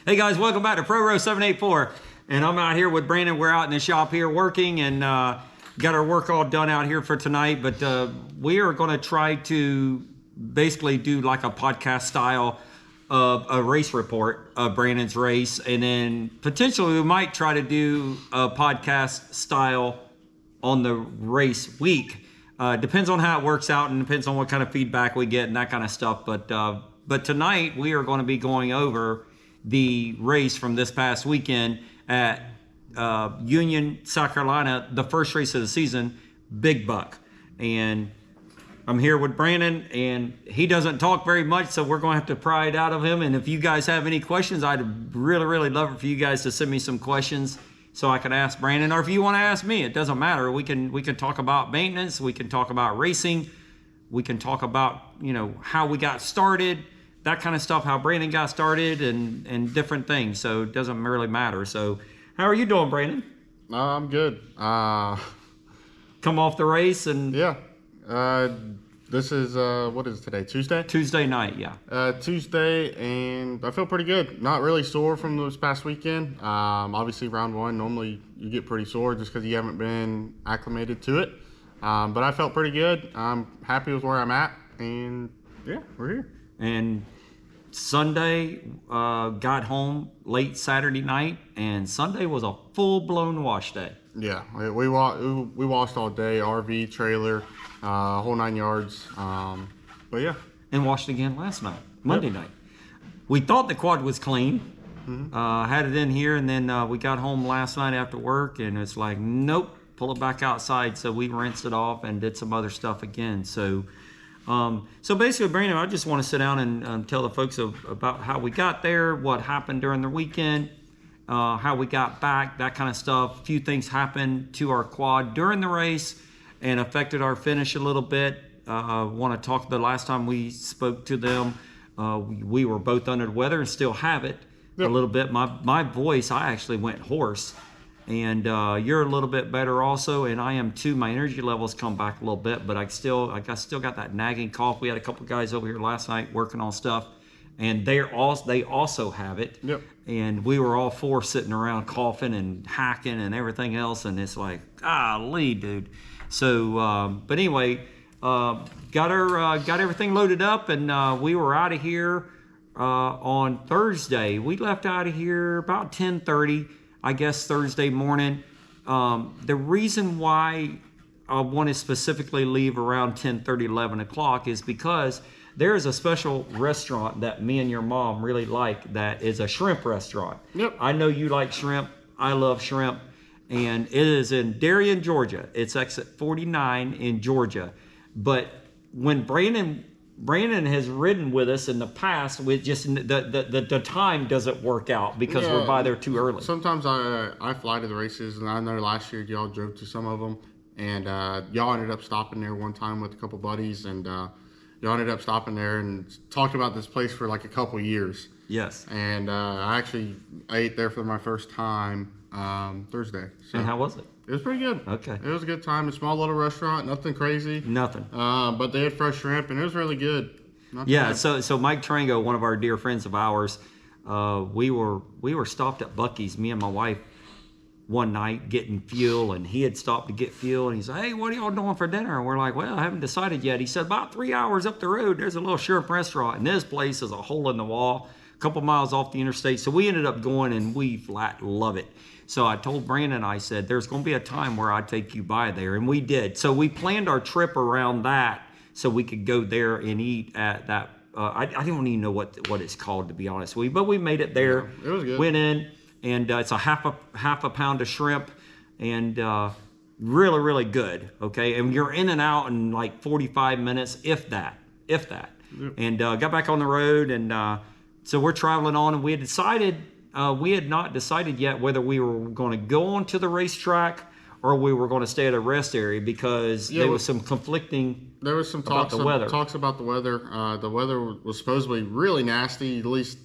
Hey guys, welcome back to Pro Row 784. And I'm out here with Brandon. We're out in the shop here working and got our work all done out here for tonight. But we are going to try to basically do like a podcast style of a race report of Brandon's race. And then potentially we might try to do a podcast style on the race week. Depends on how it works out and depends on what kind of feedback we get and that kind of stuff. But tonight we are going to be going over the race from this past weekend at Union, South Carolina, the first race of the season, Big Buck. And I'm here with Brandon, and he doesn't talk very much, so we're going to have to pry it out of him. And if you guys have any questions, I'd really love it for you guys to send me some questions so I can ask Brandon, or if you want to ask me, it doesn't matter. We can talk about maintenance, we can talk about racing, we can talk about, how we got started, that kind of stuff, how Brandon got started and different things. So it doesn't really matter. So how are you doing, Brandon? I'm good. Come off the race and... Yeah. This is, what is today? Tuesday? Tuesday night, yeah. Tuesday, and I feel pretty good. Not really sore from this past weekend. Obviously round one, normally you get pretty sore just because you haven't been acclimated to it. But I felt pretty good. I'm happy with where I'm at, and yeah, we're here. And Sunday, got home late Saturday night, and Sunday was a full-blown wash day. Yeah, we washed all day, RV, trailer, whole 9 yards. But yeah. And washed again last night, Monday night. We thought the quad was clean. Mm-hmm. Had it in here, and then we got home last night after work, and it's like, nope, pull it back outside. So we rinsed it off and did some other stuff again. So basically, Brandon, I just want to sit down and tell the folks about how we got there, what happened during the weekend, how we got back, that kind of stuff. A few things happened to our quad during the race and affected our finish a little bit. I want to talk the last time we spoke to them. We were both under the weather and still have it a little bit. My voice, I actually went hoarse. And you're a little bit better also, and I am too. My energy levels come back a little bit, but I still got that nagging cough. We had a couple guys over here last night working on stuff, and they also have it. Yep. And we were all four sitting around coughing and hacking and everything else, and it's like, golly, dude. So, but anyway, got everything loaded up, and we were out of here on Thursday. We left out of here about 10:30. I guess Thursday morning. The reason why I want to specifically leave around 10:30, 11 o'clock is because there is a special restaurant that me and your mom really like that is a shrimp restaurant. Yep. I know you like shrimp. I love shrimp. And it is in Darien, Georgia. It's exit 49 in Georgia. But when Brandon has ridden with us in the past, with just the time doesn't work out because we're by there too early. Sometimes I fly to the races, and I know last year y'all drove to some of them, and y'all ended up stopping there one time with a couple buddies, and y'all ended up stopping there and talked about this place for like a couple years. Yes. And I actually ate there for my first time Thursday. So. And how was it? It was pretty good. Okay. It was a good time. A small little restaurant, nothing crazy. Nothing. But they had fresh shrimp, and it was really good. So Mike Trango, one of our dear friends of ours, we were stopped at Buc-ee's, me and my wife, one night getting fuel, and he had stopped to get fuel, and he said, "Hey, what are y'all doing for dinner?" And we're like, "Well, I haven't decided yet." He said, "About 3 hours up the road, there's a little shrimp restaurant, and this place is a hole in the wall, a couple miles off the interstate." So we ended up going, and we flat love it. So I told Brandon, I said, there's going to be a time where I take you by there. And we did. So we planned our trip around that so we could go there and eat at that. I don't even know what it's called, to be honest with you. But we made it there. Yeah, it was good. Went in, and it's a half a pound of shrimp. And really good, okay? And you're in and out in like 45 minutes, if that. Yep. And got back on the road. And so we're traveling on, and we had not decided yet whether we were going to go onto the racetrack or we were going to stay at a rest area because there was some conflicting. There was some talks about the weather. The weather was supposedly really nasty. At least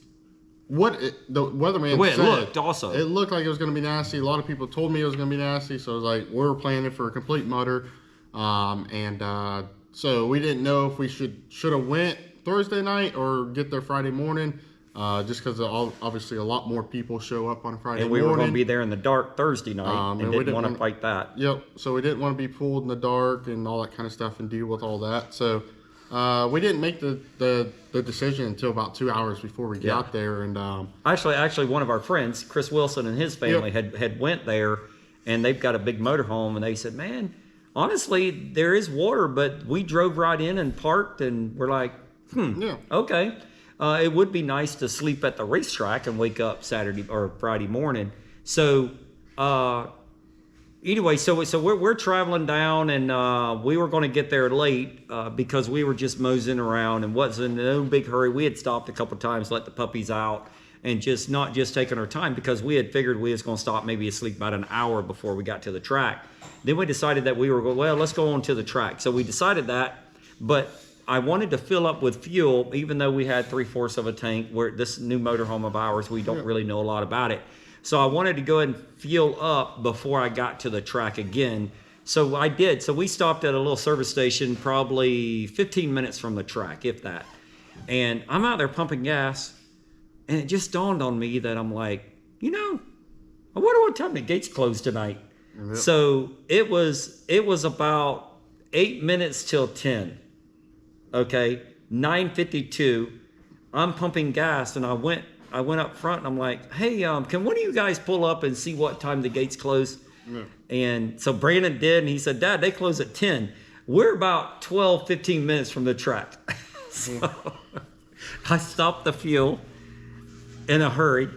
the weatherman the way said. It looked also. It looked like it was going to be nasty. A lot of people told me it was going to be nasty, so it was like we were planning for a complete mutter. So we didn't know if we should have went Thursday night or get there Friday morning. just because obviously a lot more people show up on Friday And we morning. were going to be there in the dark Thursday night, and didn't want to fight that. Yep. So we didn't want to be pulled in the dark and all that kind of stuff and deal with all that. So we didn't make the decision until about 2 hours before we got there. And actually, one of our friends, Chris Wilson, and his family had went there, and they've got a big motorhome, and they said, man, honestly, there is water, but we drove right in and parked, and we're like, okay. It would be nice to sleep at the racetrack and wake up Saturday or Friday morning. So anyway, so we're traveling down, and we were going to get there late because we were just moseying around and wasn't in no big hurry. We had stopped a couple times, let the puppies out, and not just taking our time because we had figured we was going to stop maybe asleep about an hour before we got to the track. Then we decided that we were going, well, let's go on to the track. So we decided that, but I wanted to fill up with fuel, even though we had 3/4 of a tank. Where this new motorhome of ours, we don't really know a lot about it. So I wanted to go ahead and fuel up before I got to the track again. So I did. So we stopped at a little service station, probably 15 minutes from the track, if that. And I'm out there pumping gas, and it just dawned on me that I'm like, I wonder what time the gates close tonight. Yep. So it was about 8 minutes till 10. Okay, 9:52. I'm pumping gas, and I went up front, and I'm like, hey, can one of you guys pull up and see what time the gates close? Yeah. And so Brandon did, and he said, Dad, they close at 10. We're about 12, 15 minutes from the track. So I stopped the fuel in a hurry,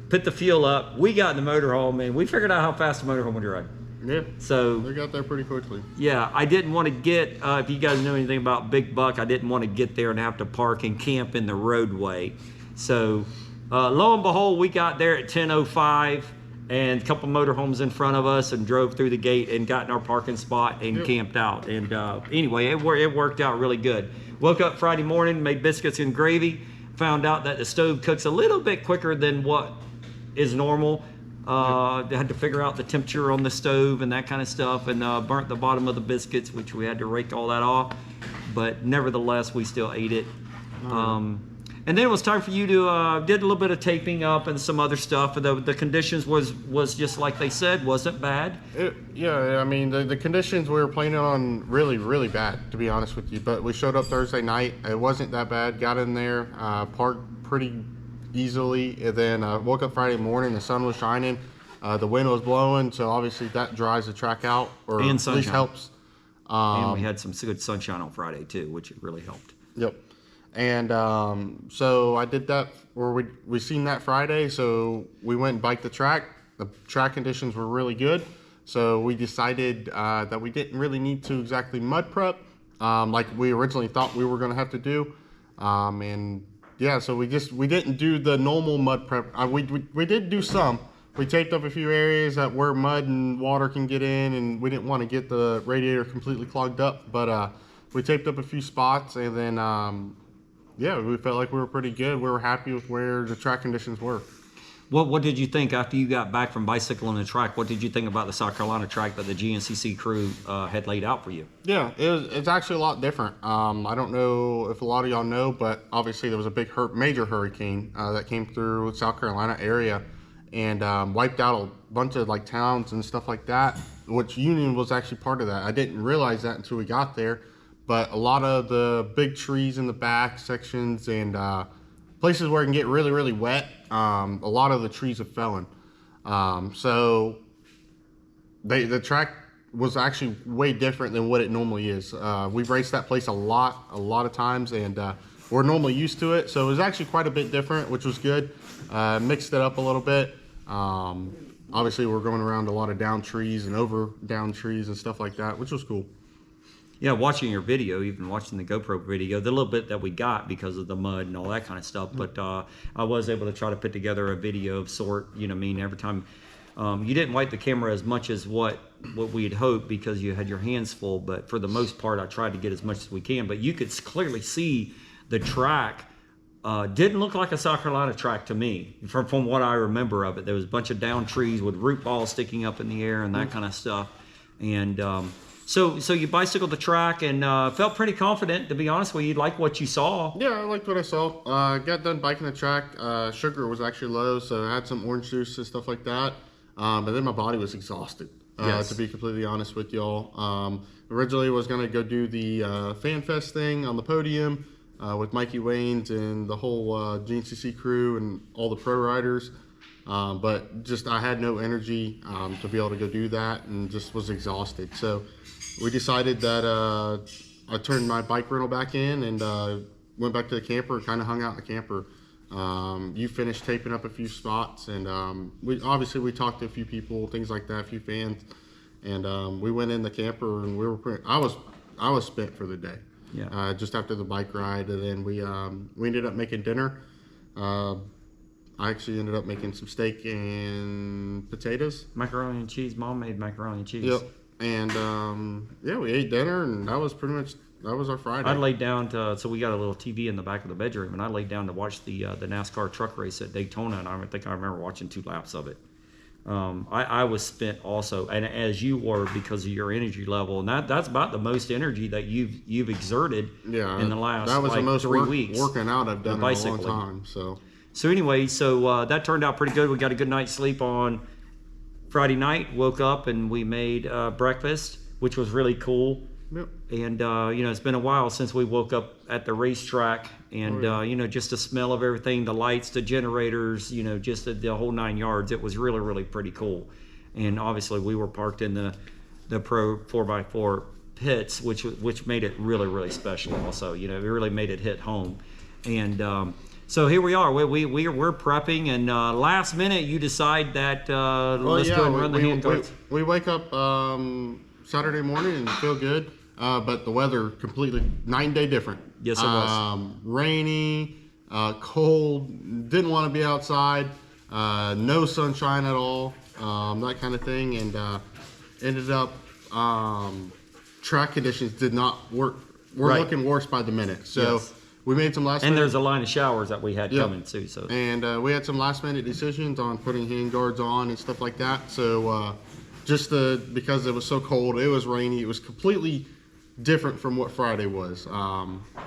put the fuel up. We got in the motorhome, and we figured out how fast the motorhome would run. Yeah, so we got there pretty quickly. Yeah, I didn't want to get, if you guys know anything about Big Buck, I didn't want to get there and have to park and camp in the roadway. So lo and behold, we got there at 10:05, and a couple motorhomes in front of us, and drove through the gate and got in our parking spot and camped out. And anyway, it worked out really good. Woke up Friday morning, made biscuits and gravy, found out that the stove cooks a little bit quicker than what is normal. Had to figure out the temperature on the stove and that kind of stuff, and burnt the bottom of the biscuits, which we had to rake all that off. But nevertheless, we still ate it. And then it was time for you to did a little bit of taping up and some other stuff. The conditions was just like they said, wasn't bad. I mean the conditions we were planning on really bad, to be honest with you. But we showed up Thursday night. It wasn't that bad. Got in there, parked pretty easily, and then woke up Friday morning. The sun was shining, the wind was blowing, so obviously that dries the track out, or at least helps. And we had some good sunshine on Friday too, which really helped. Yep. And so I did that, or we seen that Friday, so we went and biked the track. The track conditions were really good, so we decided that we didn't really need to exactly mud prep like we originally thought we were going to have to do. So we didn't do the normal mud prep. We did do some. We taped up a few areas that where mud and water can get in, and we didn't want to get the radiator completely clogged up. But we taped up a few spots, and then we felt like we were pretty good. We were happy with where the track conditions were. What did you think after you got back from bicycling the track? What did you think about the South Carolina track that the Gncc crew had laid out for you? Yeah, it's actually a lot different. I don't know if a lot of y'all know, but obviously there was a big major hurricane that came through South Carolina area and wiped out a bunch of like towns and stuff like that, which Union was actually part of that. I didn't realize that until we got there, but a lot of the big trees in the back sections and places where it can get really wet, a lot of the trees have fallen. So the track was actually way different than what it normally is. We've raced that place a lot of times, and we're normally used to it. So it was actually quite a bit different, which was good. Mixed it up a little bit. Obviously we're going around a lot of down trees and over down trees and stuff like that, which was cool. Yeah, watching your video, even watching the GoPro video, the little bit that we got because of the mud and all that kind of stuff, but I was able to try to put together a video of sort, every time. You didn't wipe the camera as much as what we had hoped because you had your hands full, but for the most part, I tried to get as much as we can, but you could clearly see the track. Didn't look like a South Carolina track to me, from what I remember of it. There was a bunch of down trees with root balls sticking up in the air and that kind of stuff, and So you bicycled the track and felt pretty confident, to be honest with you. You like what you saw. Yeah, I liked what I saw. Got done biking the track. Sugar was actually low, so I had some orange juice and stuff like that. But then my body was exhausted, Yes. to be completely honest with y'all. Originally was going to go do the Fan Fest thing on the podium with Mikey Waynes and the whole Gncc crew and all the pro riders. But just I had no energy to be able to go do that and just was exhausted. So we decided that I turned my bike rental back in and went back to the camper, kind of hung out in the camper. You finished taping up a few spots, and we talked to a few people, things like that, a few fans, and we went in the camper and we were I was spent for the day. Yeah. Just after the bike ride, and then we ended up making dinner. I actually ended up making some steak and potatoes. Macaroni and cheese. Mom made macaroni and cheese. Yep. And yeah, we ate dinner, and that was our Friday. I laid down so we got a little TV in the back of the bedroom, and I laid down to watch the NASCAR truck race at Daytona, and I think I remember watching 2 laps of it. I was spent also, and as you were, because of your energy level, and that's about the most energy that you've exerted in the last that was the most 3 weeks working out I've done in a long bicycling. time. So anyway, that turned out pretty good. We got a good night's sleep on Friday night. Woke up and we made breakfast, which was really cool. Yep. And it's been a while since we woke up at the racetrack, and just the smell of everything, the lights, the generators, just the whole 9 yards. It was really, really pretty cool. And obviously we were parked in the Pro 4x4 pits, which made it really, really special. Also, it really made it hit home. And so here we are. We're prepping, and last minute you decide that let's go and run the handguards. We wake up Saturday morning and feel good, but the weather completely night and day different. Yes, it was. Rainy, cold. Didn't want to be outside. No sunshine at all. That kind of thing, and ended up track conditions did not work. We're looking worse by the minute. So. Yes. We made some last and minute, there's a line of showers that we had coming too. So we had some last minute decisions on putting hand guards on and stuff like that. So because it was so cold, it was rainy, it was completely different from what Friday was.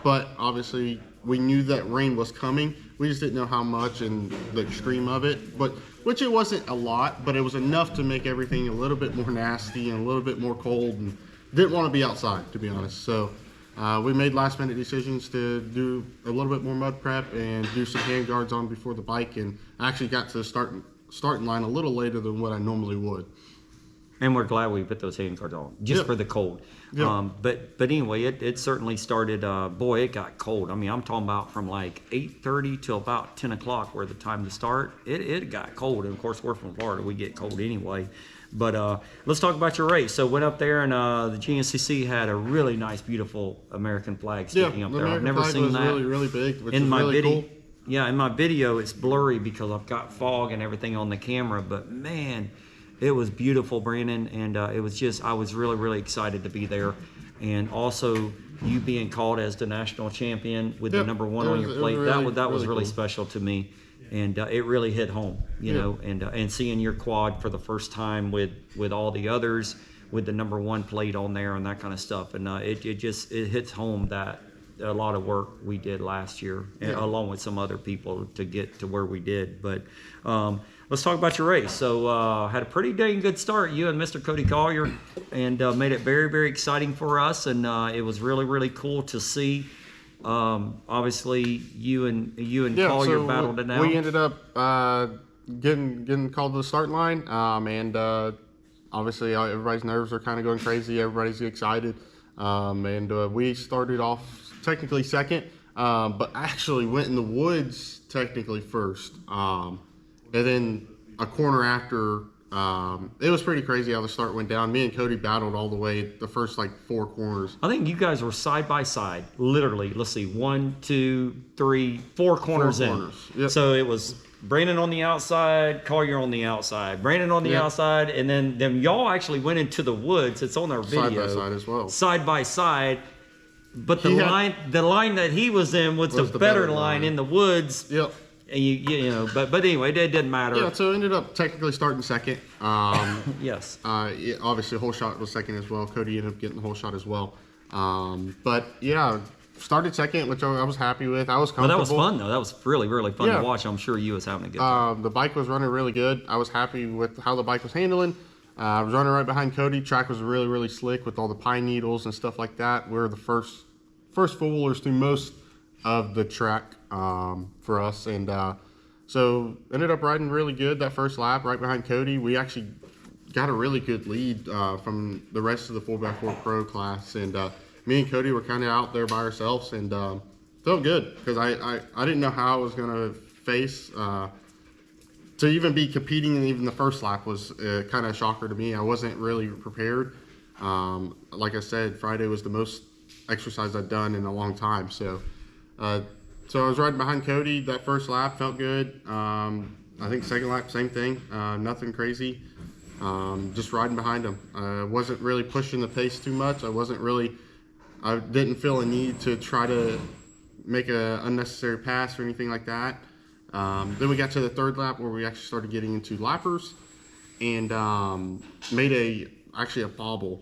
But obviously we knew that rain was coming. We just didn't know how much and the extreme of it. But which it wasn't a lot, but it was enough to make everything a little bit more nasty and a little bit more cold, and didn't want to be outside, to be honest. So. We made last minute decisions to do a little bit more mud prep and do some hand guards on before the bike, and I actually got to the starting line a little later than what I normally would. And we're glad we put those hand guards on just for the cold. Yep. But anyway, it certainly started. Boy, it got cold. I mean, I'm talking about from like 8:30 till about 10 o'clock, where the time to start. It got cold, and of course we're from Florida, we get cold anyway. But let's talk about your race. So went up there, and the Gncc had a really nice, beautiful American flag sticking up there. American I've never flag seen was that. really, really big, which In is my really video, cool. yeah, in my video it's blurry because I've got fog and everything on the camera. But man, it was beautiful, Brandon, and I was really, really excited to be there, and also you being called as the national champion with the number 1 on your plate. That was really cool. Special to me. And it really hit home, you know, and seeing your quad for the first time with all the others, with the number 1 plate on there and that kind of stuff. And it hits home that a lot of work we did last year, along with some other people, to get to where we did. But let's talk about your race. So had a pretty dang good start, you and Mr. Cody Collier, and made it very, very exciting for us. And it was really, really cool to see. Obviously you and Collier battled it out. We ended up getting called to the start line, and obviously everybody's nerves are kind of going crazy. Everybody's excited, and we started off technically second, but actually went in the woods technically first, and then a corner after. It was pretty crazy how the start went down. Me and Cody battled all the way the first 4 corners. I think you guys were side by side, literally. Let's see, 1, 2, 3, 4 corners in. Yep. So it was Brandon on the outside, Collier on the outside, Brandon on the outside, and then y'all actually went into the woods. It's on our video. Side by side as well. Side by side. But the line that he was in was the better line in the woods. Yep. you know, but anyway, it didn't matter. Yeah, so ended up technically starting second. Yes. Obviously, whole shot was second as well. Cody ended up getting the whole shot as well. But yeah, started second, which I was happy with. I was Well, comfortable. that was fun though. That was really, really fun Yeah. to watch. I'm sure you was having a good time. The bike was running really good. I was happy with how the bike was handling. I was running right behind Cody. Track was really, really slick with all the pine needles and stuff like that. We were the first four-wheelers through most of the track for us. And so ended up riding really good that first lap right behind Cody. We actually got a really good lead from the rest of the 4x4 Pro class. And me and Cody were kind of out there by ourselves and felt good because I didn't know how I was going to face to even be competing in even the first lap was kind of a shocker to me. I wasn't really prepared. Like I said, Friday was the most exercise I'd done in a long time. So I was riding behind Cody. That first lap felt good. I think second lap, same thing. Nothing crazy. Just riding behind him. I wasn't really pushing the pace too much. I didn't feel a need to try to make an unnecessary pass or anything like that. Then we got to the third lap where we actually started getting into lappers and made actually a bobble.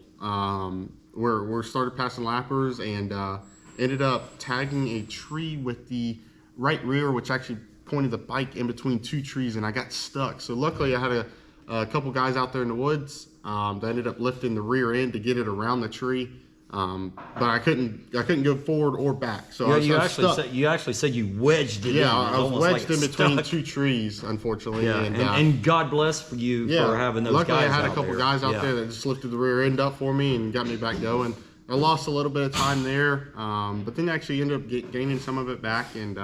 We started passing lappers and ended up tagging a tree with the right rear, which actually pointed the bike in between two trees, and I got stuck. So luckily I had a couple guys out there in the woods that ended up lifting the rear end to get it around the tree. But I couldn't go forward or back. So You actually said you wedged it in. Yeah, It I was almost wedged like in between stuck. two trees, unfortunately. Yeah, and God bless for you for having those luckily guys I had a out couple there. guys out Yeah. there that just lifted the rear end up for me and got me back going. I lost a little bit of time there, but then actually ended up gaining some of it back and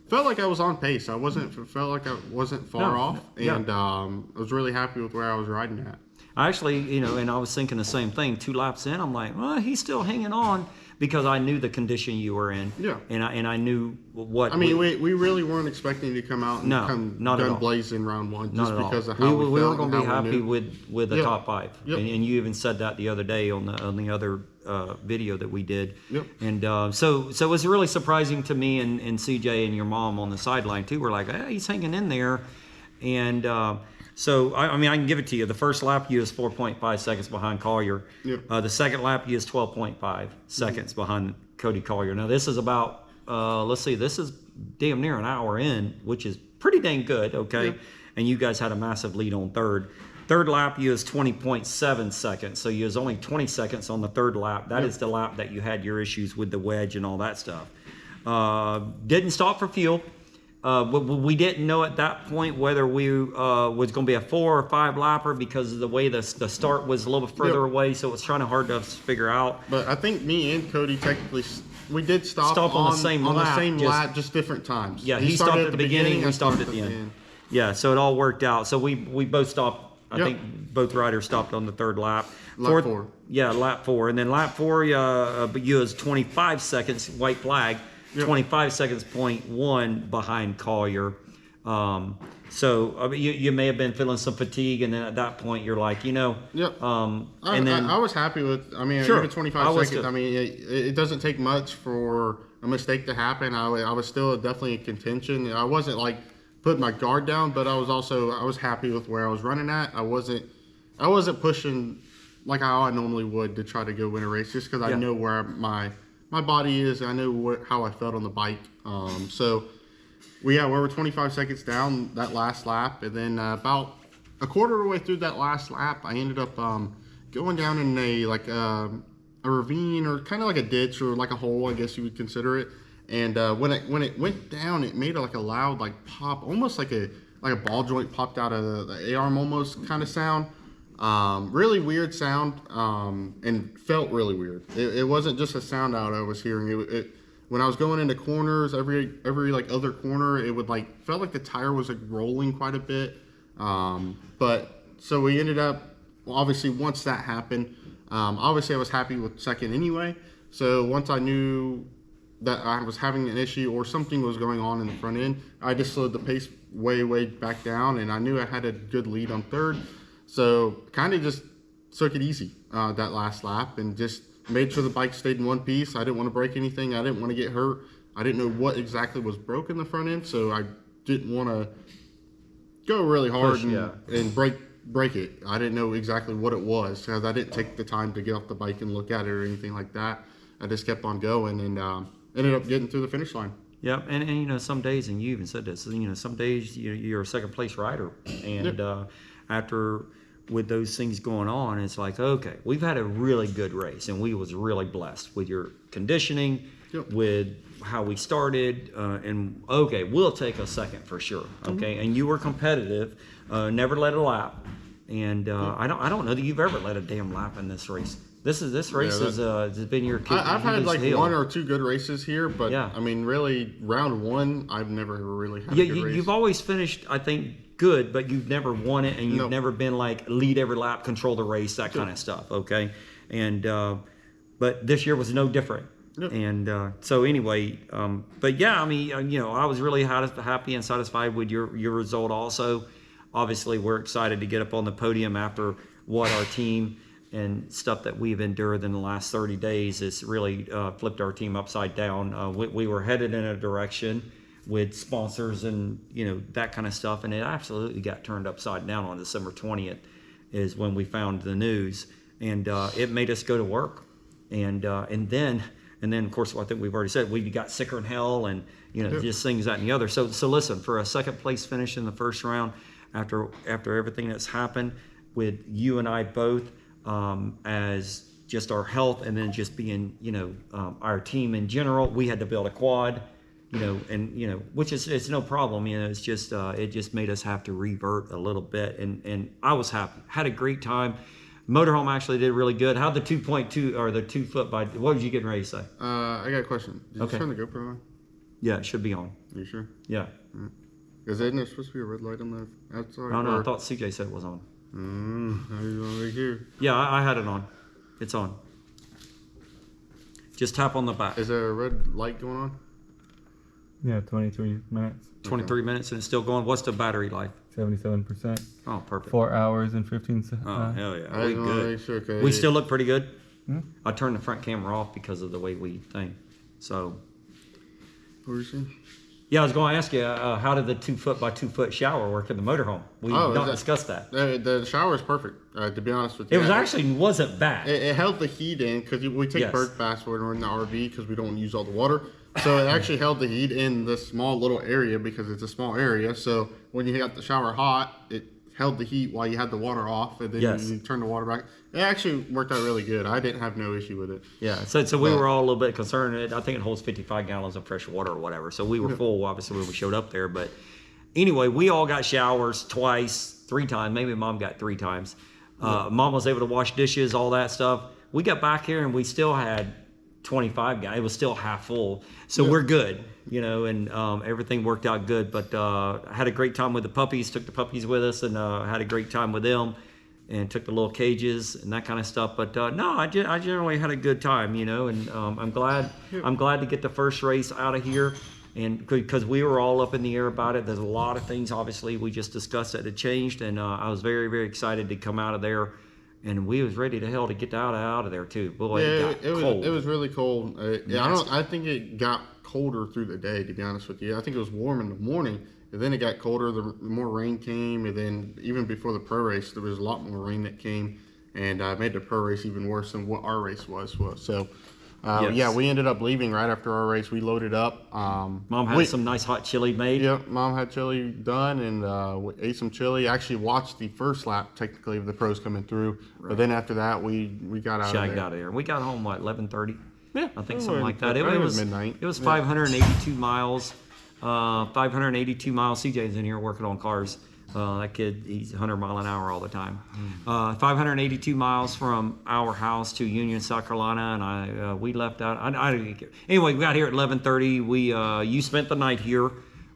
felt like I was on pace. Felt like I wasn't far off, and I was really happy with where I was riding at. I actually, you know, and I was thinking the same thing. 2 laps in, I'm like, well, he's still hanging on because I knew the condition you were in. Yeah. And I knew what. I mean, we really weren't expecting to come out and come not at gun all. blazing round one Not just at all. because of how we were felt going and to be how we happy knew. with the Yep. top 5, Yep. and you even said that the other day on the other video that we did. Yep. And so it was really surprising to me and CJ and your mom on the sideline too. We're like, hey, he's hanging in there, and so I mean I can give it to you. The first lap you was 4.5 seconds behind Collier. Yep. The second lap you was 12.5 seconds behind Cody Collier. Now this is about let's see, this is damn near an hour in, which is pretty dang good. Okay. Yep. And you guys had a massive lead on third. Third lap, you was 20.7 seconds. So you was only 20 seconds on the third lap. That is the lap that you had your issues with the wedge and all that stuff. Didn't stop for fuel. But we didn't know at that point whether we was going to be a 4 or 5 lapper because of the way the start was a little bit further away. So it was kind of hard to figure out. But I think me and Cody technically we did stop on the same lap, just different times. Yeah, he stopped at the beginning, we stopped at the end. Yeah, so it all worked out. So we both stopped. I think both riders stopped on the third lap. Lap 4. Yeah, lap 4. And then lap 4, you was 25 seconds, white flag, 25 seconds, 0.1 behind Collier. So I mean, you may have been feeling some fatigue, and then at that point you're like, you know. Yep. And then I was happy with. I mean, Sure. even 25 I was seconds. too. I mean, it doesn't take much for a mistake to happen. I was still definitely in contention. I wasn't like putting my guard down, but I was happy with where I was running at. I wasn't pushing like how I normally would to try to go win a race, just because I know where my body is. I know how I felt on the bike. So we were 25 seconds down that last lap, and then about a quarter of the way through that last lap, I ended up going down in a ravine or kind of like a ditch or like a hole, I guess you would consider it. And when it went down, it made a loud pop, almost like a ball joint popped out of the A-arm almost kind of sound. Really weird sound, and felt really weird. It wasn't just a sound out I was hearing. It when I was going into corners, every other corner, it would felt like the tire was rolling quite a bit. But so we ended up, obviously once that happened, obviously I was happy with second anyway. So once I knew that I was having an issue or something was going on in the front end, I just slowed the pace way back down, and I knew I had a good lead on third. So kind of just took it easy that last lap and just made sure the bike stayed in one piece. I didn't want to break anything. I didn't want to get hurt. I didn't know what exactly was broken in the front end, so I didn't want to go really hard Push, and break it. I didn't know exactly what it was because I didn't take the time to get off the bike and look at it or anything like that. I just kept on going and ended up getting through the finish line. Yep, and you know, some days, and you even said this, you know, some days you're a second place rider, and after with those things going on, it's like, okay, we've had a really good race, and we was really blessed with your conditioning, with how we started, and okay, we'll take a second for sure, okay, and you were competitive, never let a lap, and I don't know that you've ever let a damn lap in this race. This race has been your kid. I've had like one or two good races here, but yeah. I mean, really, round one, I've never really had a good race. You've always finished, I think, good, but you've never won it, and you've never been like lead every lap, control the race, that kind of stuff. Okay, and but this year was no different. Yep. And so anyway, but yeah, I mean, you know, I was really happy and satisfied with your result. Also, obviously, we're excited to get up on the podium after what our team and stuff that we've endured in the last 30 days has really flipped our team upside down. We were headed in a direction with sponsors and, you know, that kind of stuff, and it absolutely got turned upside down on December 20th is when we found the news, and it made us go to work, and then of course, I think we've already said we got sicker than hell, and you know, just things that and the other. So listen, for a second place finish in the first round, after everything that's happened with you and I both, as just our health, and then just being, you know, our team in general, we had to build a quad, you know, and you know, which is, it's no problem, you know, it's just it just made us have to revert a little bit, and I was happy, had a great time. Motorhome actually did really good. How'd the 2.2 or the 2 foot by, what did you get ready to say? I got a question. Did you turn the GoPro on? Yeah, it should be on. Are you sure? Yeah. Is there supposed to be a red light on the outside? No, I thought CJ said it was on. How you want to hear? Yeah, I had it on. It's on. Just tap on the back. Is there a red light going on? Yeah, 23 minutes. 23 minutes and it's still going. What's the battery life? 77%. Oh, perfect. 4 hours and 15 seconds. Oh, hell yeah. I We just want to good. make sure. Okay. We still look pretty good. Hmm? I turned the front camera off because of the way we think. So, What were you saying? yeah, I was going to ask you, how did the 2 foot by 2 foot shower work in the motorhome? We don't discuss that. The shower is perfect. To be honest with you, It was actually wasn't bad. It held the heat in because we take bird baths when we're in the RV because we don't use all the water. So it actually held the heat in this small little area because it's a small area. So when you got the shower hot, it held the heat while you had the water off, and then you turn the water back. It actually worked out really good. I didn't have no issue with it. Yeah, so we were all a little bit concerned. I think it holds 55 gallons of fresh water or whatever. So we were full, obviously, when we showed up there. But anyway, we all got showers twice, 3 times. Maybe Mom got 3 times. Mom was able to wash dishes, all that stuff. We got back here and we still had 25 gallons. It was still half full. So we're good, you know, and everything worked out good. But I had a great time with the puppies, took the puppies with us, and had a great time with them, and took the little cages and that kind of stuff. But no, I generally had a good time, you know, and I'm glad to get the first race out of here. And because we were all up in the air about it, there's a lot of things, obviously, we just discussed that had changed. And I was very, very excited to come out of there. And we was ready to hell to get out of there too. Boy, it got cold. It was really cold. I think it got colder through the day. To be honest with you, I think it was warm in the morning, and then it got colder. The more rain came, and then even before the pro race, there was a lot more rain that came, and made the pro race even worse than what our race was. So. Yeah, we ended up leaving right after our race. We loaded up. Mom had some nice hot chili made. Yep, Mom had chili done, and we ate some chili. Actually watched the first lap, technically, of the pros coming through. Right. But then after that, we got out of there. Shagged out of there. We got home, what, 11:30? Yeah. I think something like that. It was midnight. It was 582 miles. 582 miles. CJ's in here working on cars. That kid, he's 100 mile an hour all the time. 582 miles from our house to Union, South Carolina, and we left out. Anyway, we got here at 11:30. You spent the night here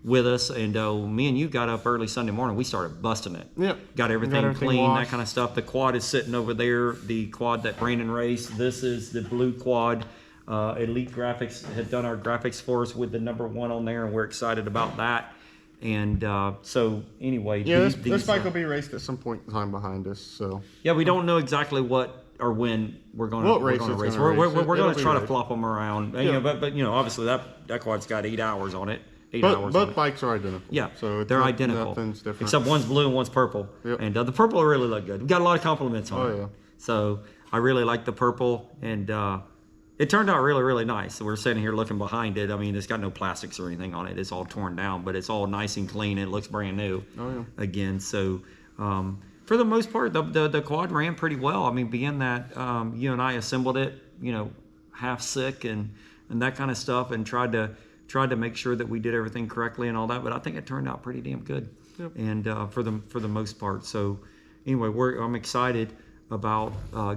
with us, and me and you got up early Sunday morning. We started busting it. Yep. Got everything clean, washed. that kind of stuff. The quad is sitting over there. The quad that Brandon raced. This is the blue quad. Elite Graphics had done our graphics for us with the #1 on there, and we're excited about that. And so anyway, this bike will be raced at some point in time behind us. So yeah, we don't know exactly what or when we're going to race. We're going to try to flop them around. Yeah. You know, but you know, obviously that quad's got 8 hours on it, 8 hours. on Both it. bikes are identical. Yeah, so they're identical. Nothing's different. Except one's blue and one's purple. Yep. And the purple really looked good. We got a lot of compliments on it. Oh, yeah. So I really like the purple, and it turned out really, really nice. So we're sitting here looking behind it. I mean, it's got no plastics or anything on it. It's all torn down, but it's all nice and clean. It looks brand new. Oh, yeah. Again, so for the most part, the quad ran pretty well. I mean, being that you and I assembled it, half sick and that kind of stuff, and tried to make sure that we did everything correctly and all that. But I think it turned out pretty damn good. Yep. And for the most part. So anyway, I'm excited about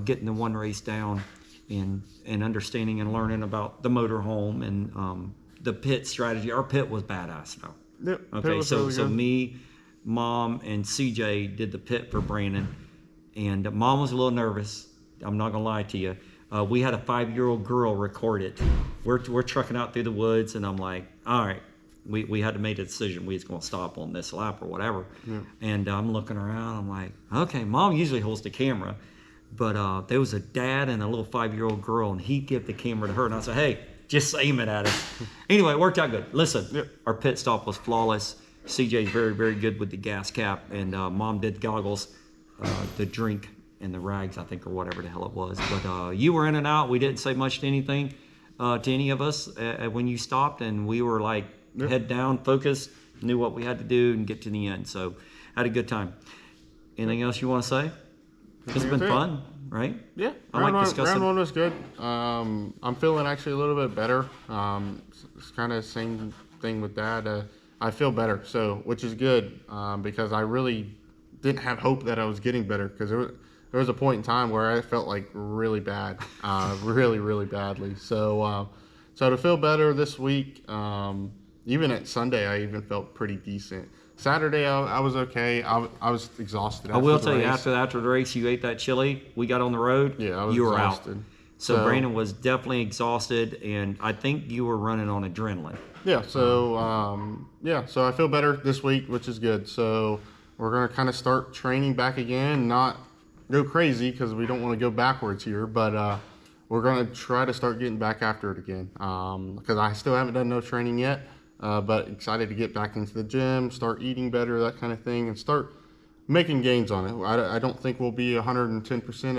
getting the one race down and understanding and learning about the motorhome and the pit strategy. Our pit was badass though. Yep. Okay, was so really good. me, Mom, and CJ did the pit for Brandon, and Mom was a little nervous. I'm not gonna lie to you. We had a 5-year-old girl record it. We're trucking out through the woods, and I'm like, all right, we had to make a decision. We was gonna stop on this lap or whatever. Yeah. And I'm looking around. I'm like, okay, Mom usually holds the camera, but there was a dad and a little 5-year-old girl, and he'd give the camera to her, and I said, hey, just aim it at it. Anyway, it worked out good. Listen, Yep. Our pit stop was flawless. CJ's very, very good with the gas cap, and Mom did goggles, the drink, and the rags, I think, or whatever the hell it was. But you were in and out. We didn't say much to any of us when you stopped, and we were like Yep. head down, focused, knew what we had to do, and get to the end. So had a good time. Anything else you want to say? It's been That's it. fun, right? Yeah, I like round discussing. one was good. I'm feeling actually a little bit better. It's kind of same thing with Dad. I feel better, so which is good because I really didn't have hope that I was getting better because there was a point in time where I felt like really bad, really, really badly. So to feel better this week, even at Sunday, I even felt pretty decent. Saturday, I was okay. I was exhausted. I will after the tell you, race. after the race, you ate that chili. We got on the road. Yeah, I was you were exhausted. out. So Brandon was definitely exhausted, and I think you were running on adrenaline. Yeah, so I feel better this week, which is good. So we're gonna kind of start training back again, not go crazy because we don't want to go backwards here, but we're gonna try to start getting back after it again. Because I still haven't done no training yet, but excited to get back into the gym, start eating better, that kind of thing, and start making gains on it. I don't think we'll be 110%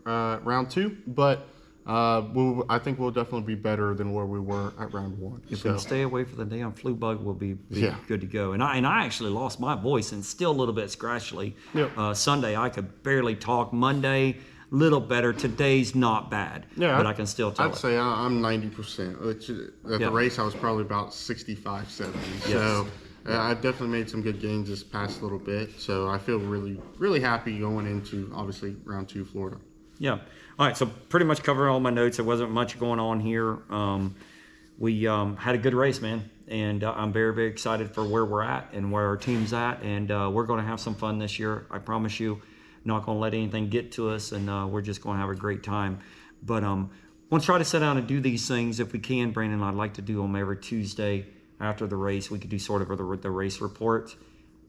at round 2, but I think we'll definitely be better than where we were at round 1. If we can stay away from the damn flu bug, we'll be Yeah. good to go. And I actually lost my voice and still a little bit scratchly. Yep. Sunday I could barely talk. Monday, little better. Today's not bad. Yeah, but I can still tell I'd it. say I'm 90%. Which at Yeah. the race, I was probably about 65, 70. Yes. So I've definitely made some good gains this past little bit. So I feel really, really happy going into obviously round 2 Florida. Yeah. All right. So pretty much covering all my notes. There wasn't much going on here. We had a good race, man. And I'm very, very excited for where we're at and where our team's at. And we're going to have some fun this year. I promise you. Not going to let anything get to us. And we're just going to have a great time. But we'll try to sit down and do these things if we can, Brandon. I'd like to do them every Tuesday after the race. We could do sort of the race report.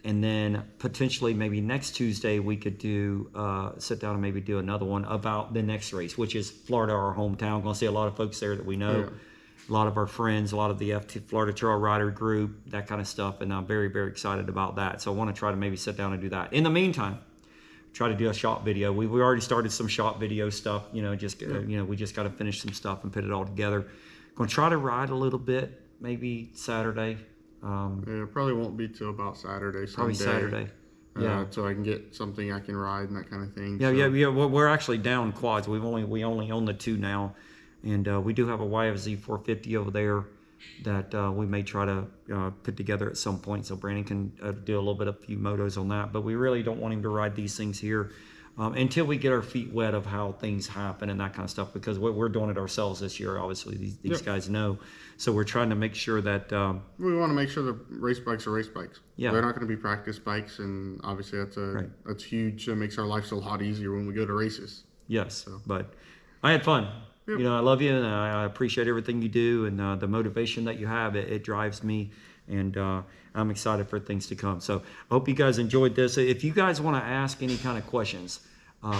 And then potentially maybe next Tuesday we could do sit down and maybe do another one about the next race, which is Florida, our hometown. Going to see a lot of folks there that we know, Yeah. a lot of our friends, a lot of the Florida Trail Rider group, that kind of stuff. And I'm very, very excited about that. So I want to try to maybe sit down and do that. In the meantime, try to do a shot video. We already started some shot video stuff. We just got to finish some stuff and put it all together. Going to try to ride a little bit, maybe Saturday. Yeah, it probably won't be till about Saturday, Probably Sunday. Saturday. Yeah. So I can get something I can ride and that kind of thing. Yeah, so. yeah. We're actually down quads. We only own the 2 now, and we do have a YFZ 450 over there that we may try to put together at some point, so Brandon can do a few motos on that. But we really don't want him to ride these things here until we get our feet wet of how things happen and that kind of stuff. Because we're doing it ourselves this year. Obviously, these Yep. guys know, so we're trying to make sure that. We want to make sure the race bikes are race bikes. Yeah. They're not going to be practice bikes, and obviously that's huge. It makes our lives a lot easier when we go to races. Yes, but I had fun. Yep. I love you, and I appreciate everything you do, and the motivation that you have. It drives me, and I'm excited for things to come. So I hope you guys enjoyed this. If you guys want to ask any kind of questions,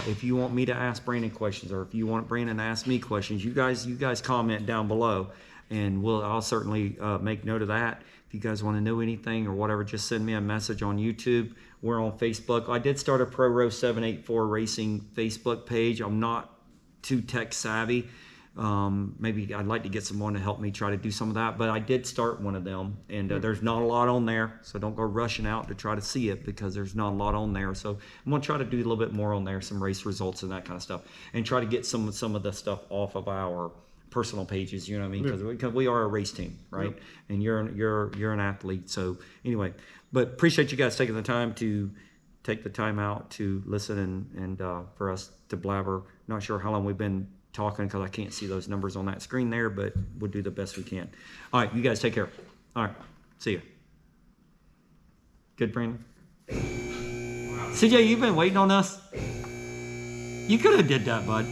if you want me to ask Brandon questions, or if you want Brandon to ask me questions, you guys comment down below, and I'll certainly make note of that. If you guys want to know anything or whatever, just send me a message on YouTube. We're on Facebook. I did start a Pro Row 784 Racing Facebook page. I'm not too tech savvy. Maybe I'd like to get someone to help me try to do some of that, but I did start one of them, and there's not a lot on there, so don't go rushing out to try to see it because there's not a lot on there. So I'm gonna try to do a little bit more on there, some race results and that kind of stuff, and try to get some of the stuff off of our personal pages. You know what I mean? Because we are a race team, right? Yep. And you're an athlete. So anyway, but appreciate you guys taking the time to take the time out to listen and for us to blabber. Not sure how long we've been talking because I can't see those numbers on that screen there, but we'll do the best we can. All right, you guys take care. All right, see you. Good, Brandon? CJ, you've been waiting on us? You could have did that, bud.